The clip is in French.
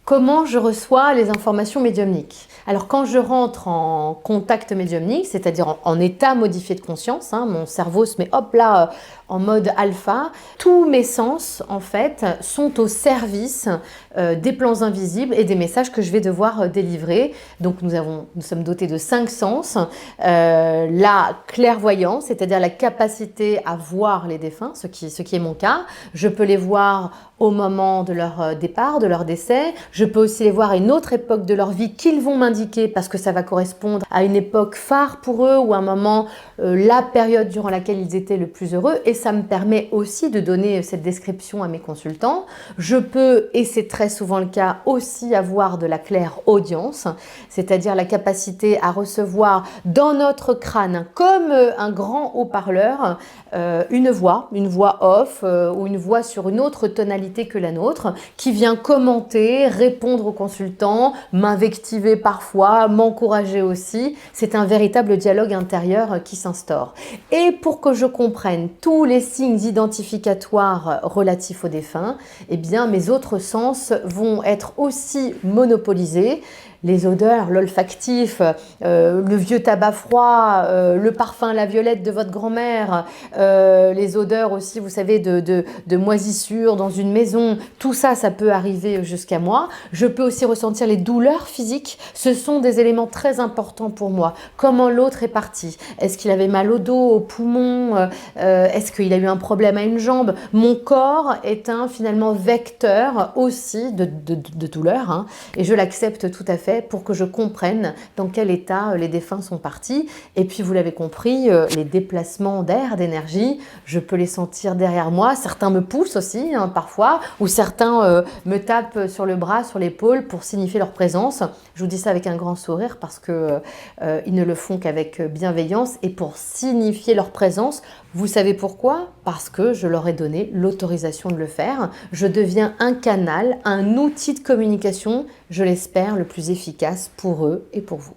Comment je reçois les informations médiumniques? Alors quand je rentre en contact médiumnique, c'est-à-dire en état modifié de conscience, hein, mon cerveau se met hop là en mode alpha, tous mes sens en fait sont au service des plans invisibles et des messages que je vais devoir délivrer. Donc nous sommes dotés de 5 sens. La clairvoyance, c'est-à-dire la capacité à voir les défunts, ce qui est mon cas. Je peux les voir au moment de leur départ, de leur décès. Je peux aussi les voir à une autre époque de leur vie qu'ils vont m'indiquer parce que ça va correspondre à une époque phare pour eux ou un moment, la période durant laquelle ils étaient le plus heureux. Et ça me permet aussi de donner cette description à mes consultants. Je peux, et c'est très souvent le cas, aussi avoir de la clairaudience, c'est-à-dire la capacité à recevoir dans notre crâne, comme un grand haut-parleur, une voix off ou une voix sur une autre tonalité que la nôtre, qui vient commenter, répondre aux consultants, m'invectiver parfois, m'encourager aussi. C'est un véritable dialogue intérieur qui s'instaure. Et pour que je comprenne tous les signes identificatoires relatifs aux défunts, eh bien mes autres sens vont être aussi monopolisés. Les odeurs, l'olfactif, le vieux tabac froid, le parfum à la violette de votre grand-mère, les odeurs aussi, vous savez, de moisissure dans une maison, tout ça, ça peut arriver jusqu'à moi. Je peux aussi ressentir les douleurs physiques. Ce sont des éléments très importants pour moi. Comment l'autre est parti? Est-ce qu'il avait mal au dos, au poumon? Est-ce qu'il a eu un problème à une jambe? Mon corps est finalement vecteur aussi de douleur, hein, et je l'accepte tout à fait pour que je comprenne dans quel état les défunts sont partis. Et puis vous l'avez compris, les déplacements d'air, d'énergie, je peux les sentir derrière moi. Certains me poussent aussi hein, parfois, ou certains me tapent sur le bras, sur l'épaule pour signifier leur présence. Je vous dis ça avec un grand sourire parce que ils ne le font qu'avec bienveillance et pour signifier leur présence. Vous savez pourquoi? Parce que je leur ai donné l'autorisation de le faire. Je deviens un canal, un outil de communication, je l'espère, le plus efficace pour eux et pour vous.